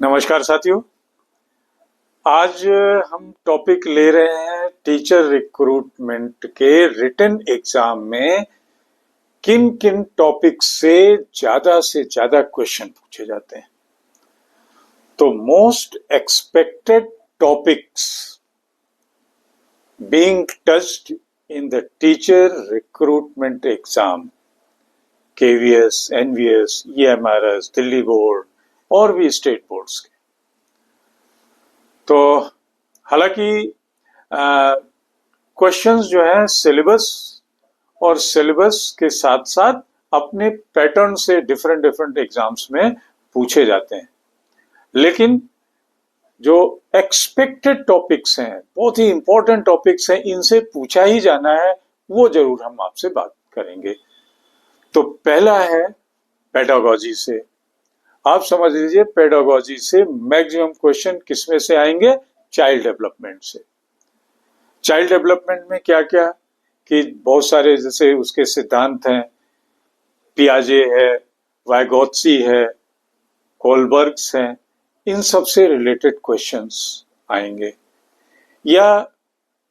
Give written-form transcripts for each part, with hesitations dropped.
नमस्कार साथियों। आज हम टॉपिक ले रहे हैं टीचर रिक्रूटमेंट के रिटन एग्जाम में किन किन टॉपिक से ज्यादा क्वेश्चन पूछे जाते हैं। तो most expected topics being touched in the teacher recruitment exam, KVS, NVS, EMRS, Delhi board और भी स्टेट बोर्ड्स के। तो हालांकि क्वेश्चंस जो है सिलेबस और सिलेबस के साथ साथ अपने पैटर्न से डिफरेंट एग्जाम्स में पूछे जाते हैं, लेकिन जो एक्सपेक्टेड टॉपिक्स हैं, बहुत ही इंपॉर्टेंट टॉपिक्स हैं, इनसे पूछा ही जाना है, वो जरूर हम आपसे बात करेंगे। तो पहला है पेडागोजी से। आप समझ लीजिए पेडागोजी से मैक्सिमम क्वेश्चन किसमें से आएंगे? चाइल्ड डेवलपमेंट से। चाइल्ड डेवलपमेंट में क्या क्या कि बहुत सारे जैसे उसके सिद्धांत हैं, पियाजे है, वाइगोत्स्की है, कोलबर्ग्स हैं, इन सब से रिलेटेड क्वेश्चंस आएंगे। या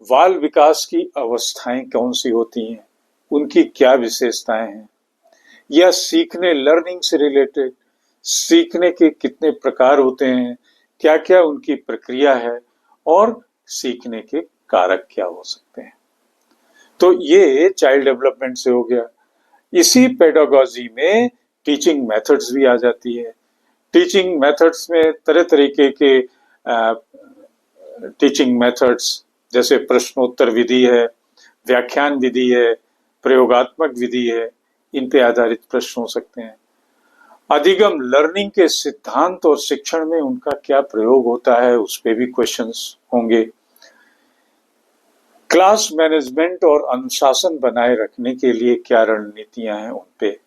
बाल विकास की अवस्थाएं कौन सी होती हैं, उनकी क्या विशेषताएं हैं, या सीखने लर्निंग से रिलेटेड सीखने के कितने प्रकार होते हैं, क्या क्या उनकी प्रक्रिया है और सीखने के कारक क्या हो सकते हैं। तो ये चाइल्ड डेवलपमेंट से हो गया। इसी पेडागोजी में टीचिंग मेथड्स भी आ जाती है। टीचिंग मेथड्स में तरह तरीके के टीचिंग मेथड्स, जैसे प्रश्नोत्तर विधि है, व्याख्यान विधि है, प्रयोगात्मक विधि है, इन पे आधारित प्रश्न हो सकते हैं। अधिगम लर्निंग के सिद्धांत और शिक्षण में उनका क्या प्रयोग होता है, उस पे भी क्वेश्चंस होंगे। क्लास मैनेजमेंट और अनुशासन बनाए रखने के लिए क्या रणनीतियां हैं, उन पे।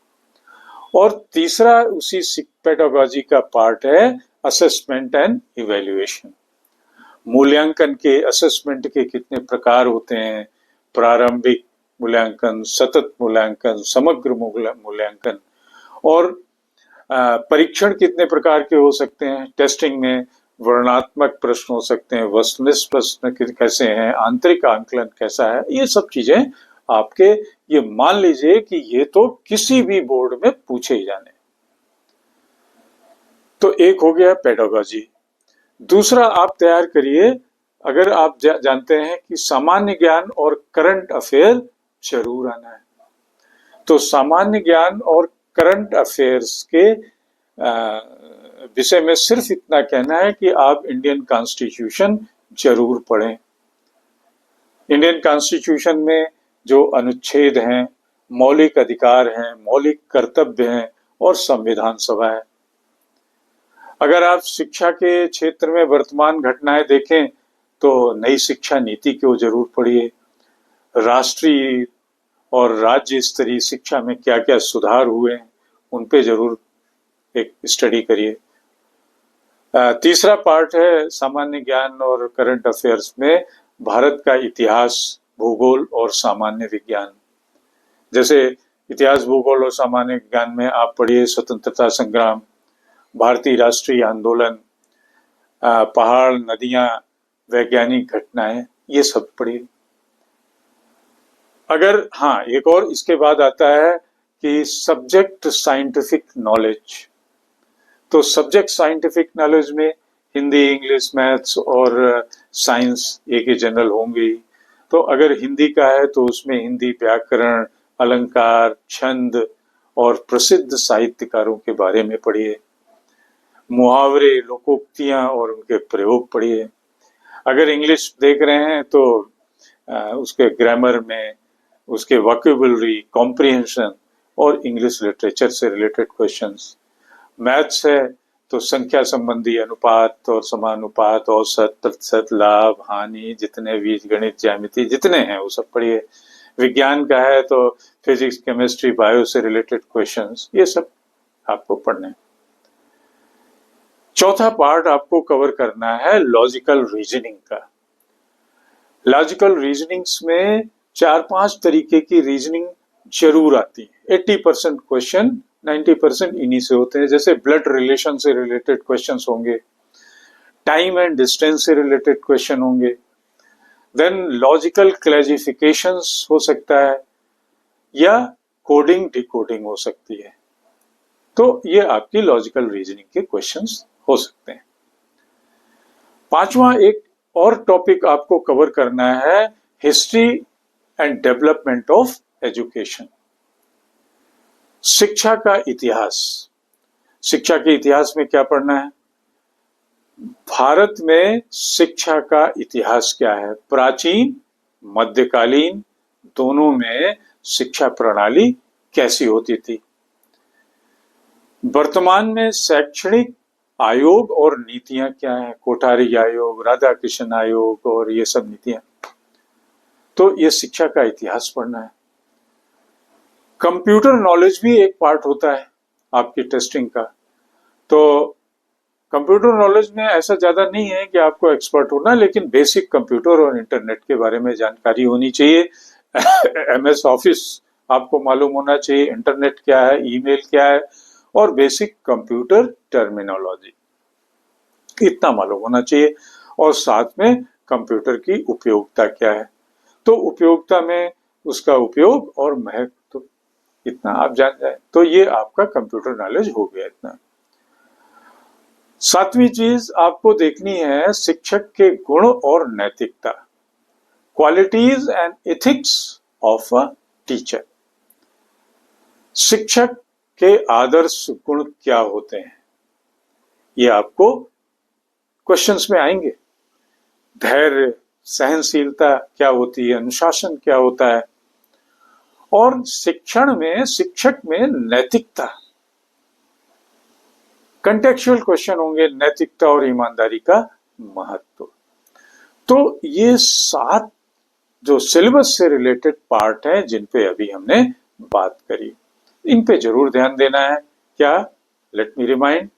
और तीसरा उसी पेडागोजी का पार्ट है असेसमेंट एंड इवैल्यूएशन। मूल्यांकन के, असेसमेंट के कितने प्रकार होते हैं? प्रारंभिक मूल्यांकन, सतत मूल्यांकन, समग्र मूल्यांकन। और परीक्षण कितने प्रकार के हो सकते हैं? टेस्टिंग में वर्णनात्मक प्रश्न हो सकते हैं, वस्तुनिष्ठ प्रश्न कैसे हैं, आंतरिक आंकलन कैसा है, ये सब चीजें आपके, ये मान लीजिए कि ये तो किसी भी बोर्ड में पूछे ही जाने। तो एक हो गया पेडागोजी। दूसरा आप तैयार करिए, अगर आप जानते हैं कि सामान्य ज्ञान और करंट अफेयर जरूर आना है, तो सामान्य ज्ञान और करंट अफेयर्स के विषय में सिर्फ इतना कहना है कि आप इंडियन कॉन्स्टिट्यूशन जरूर पढ़ें। इंडियन कॉन्स्टिट्यूशन में जो अनुच्छेद हैं, मौलिक अधिकार हैं, मौलिक कर्तव्य हैं और संविधान सभा है। अगर आप शिक्षा के क्षेत्र में वर्तमान घटनाएं देखें तो नई शिक्षा नीति को जरूर पढ़िए। राष्ट्रीय और राज्य स्तरीय शिक्षा में क्या क्या सुधार हुए हैं, उन पे जरूर एक स्टडी करिए। तीसरा पार्ट है सामान्य ज्ञान और करंट अफेयर्स में भारत का इतिहास, भूगोल और सामान्य विज्ञान। जैसे इतिहास, भूगोल और सामान्य विज्ञान में आप पढ़िए स्वतंत्रता संग्राम, भारतीय राष्ट्रीय आंदोलन, पहाड़, नदियां, वैज्ञानिक घटनाएं, ये सब पढ़िए। अगर हाँ, एक और इसके बाद आता है कि सब्जेक्ट साइंटिफिक नॉलेज। तो सब्जेक्ट साइंटिफिक नॉलेज में हिंदी, इंग्लिश, मैथ्स और साइंस एक ही जनरल होंगी। तो अगर हिंदी का है तो उसमें हिंदी व्याकरण, अलंकार, छंद और प्रसिद्ध साहित्यकारों के बारे में पढ़िए। मुहावरे, लोकोक्तियां और उनके प्रयोग पढ़िए। अगर इंग्लिश देख रहे हैं तो उसके ग्रामर में, उसके वोकैबुलरी, कॉम्प्रिहेंशन और इंग्लिश लिटरेचर से रिलेटेड क्वेश्चंस। मैथ्स है तो संख्या संबंधी अनुपात और समानुपात, औसत, प्रतिशत, लाभ, हानि, जितने भी गणित, ज्यामिति जितने हैं वो सब पढ़िए। विज्ञान का है तो फिजिक्स, केमिस्ट्री, बायो से रिलेटेड क्वेश्चंस, ये सब आपको पढ़ने हैं। चौथा पार्ट आपको कवर करना है लॉजिकल रीजनिंग का। लॉजिकल रीजनिंग्स में 4-5 तरीके की रीजनिंग जरूर आती है। 80% क्वेश्चन 90% इन्हीं से होते हैं। जैसे ब्लड रिलेशन से रिलेटेड क्वेश्चंस होंगे, टाइम एंड डिस्टेंस से रिलेटेड क्वेश्चन होंगे, देन लॉजिकल क्लैसिफिकेशंस हो सकता है, या कोडिंग डिकोडिंग हो सकती है। तो ये आपकी लॉजिकल रीजनिंग के क्वेश्चंस हो सकते हैं। पांचवा एक और टॉपिक आपको कवर करना है, history and development of education, शिक्षा का इतिहास। शिक्षा के इतिहास में क्या पढ़ना है? भारत में शिक्षा का इतिहास क्या है, प्राचीन मध्यकालीन दोनों में शिक्षा प्रणाली कैसी होती थी, वर्तमान में शैक्षणिक आयोग और नीतियां क्या है, कोठारी आयोग, राधा कृष्ण आयोग और ये सब नीतियां। तो ये शिक्षा का इतिहास पढ़ना है। कंप्यूटर नॉलेज भी एक पार्ट होता है आपकी टेस्टिंग का। तो कंप्यूटर नॉलेज में ऐसा ज्यादा नहीं है कि आपको एक्सपर्ट होना, लेकिन बेसिक कंप्यूटर और इंटरनेट के बारे में जानकारी होनी चाहिए। MS ऑफिस आपको मालूम होना चाहिए, इंटरनेट क्या है, ईमेल क्या है, और बेसिक कंप्यूटर टर्मिनोलॉजी, इतना मालूम होना चाहिए। और साथ में कंप्यूटर की उपयोगिता क्या है, तो उपयोगिता में उसका उपयोग और महत्व, तो इतना आप जान जाए तो ये आपका कंप्यूटर नॉलेज हो गया। इतना। सातवीं चीज आपको देखनी है, शिक्षक के गुण और नैतिकता, qualities and ethics of a teacher. शिक्षक के आदर्श गुण क्या होते हैं, ये आपको क्वेश्चंस में आएंगे। धैर्य, सहनशीलता क्या होती है, अनुशासन क्या होता है, और शिक्षण में, शिक्षक में नैतिकता, कंटेक्चुअल क्वेश्चन होंगे, नैतिकता और ईमानदारी का महत्व। तो ये 7 जो सिलेबस से रिलेटेड पार्ट हैं जिन पे अभी हमने बात करी, इन पे जरूर ध्यान देना है। क्या? लेट मी रिमाइंड,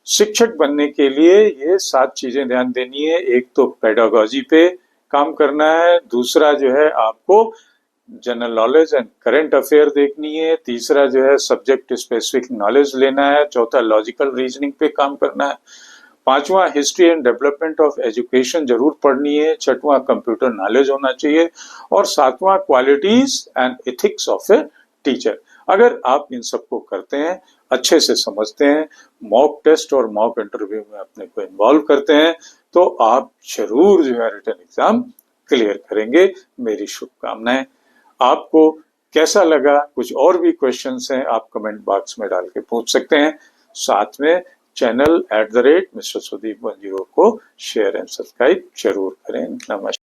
शिक्षक बनने के लिए ये 7 चीजें ध्यान देनी है। एक तो पेडागोजी पे काम करना है, दूसरा जो है आपको general knowledge and current affair देखनी है, तीसरा जो है सब्जेक्ट स्पेसिफिक नॉलेज लेना है, चौथा लॉजिकल रीजनिंग पे काम करना है, पांचवा history and development of education जरूर पढ़नी है, छठवां कंप्यूटर नॉलेज होना चाहिए, और सातवां qualities and ethics of a teacher. अगर आप इन सबको करते हैं, अच्छे से समझते हैं, मॉक टेस्ट और मॉक इंटरव्यू में अपने को इन्वॉल्व करते हैं, तो आप जरूर जो है रिटन एग्जाम क्लियर करेंगे। मेरी शुभकामनाएं। आपको कैसा लगा, कुछ और भी क्वेश्चंस हैं आप कमेंट बॉक्स में डाल के पूछ सकते हैं। साथ में चैनल @Mr. Sudeep 10 को शेयर एंड सब्सक्राइब जरूर करें। नमस्कार।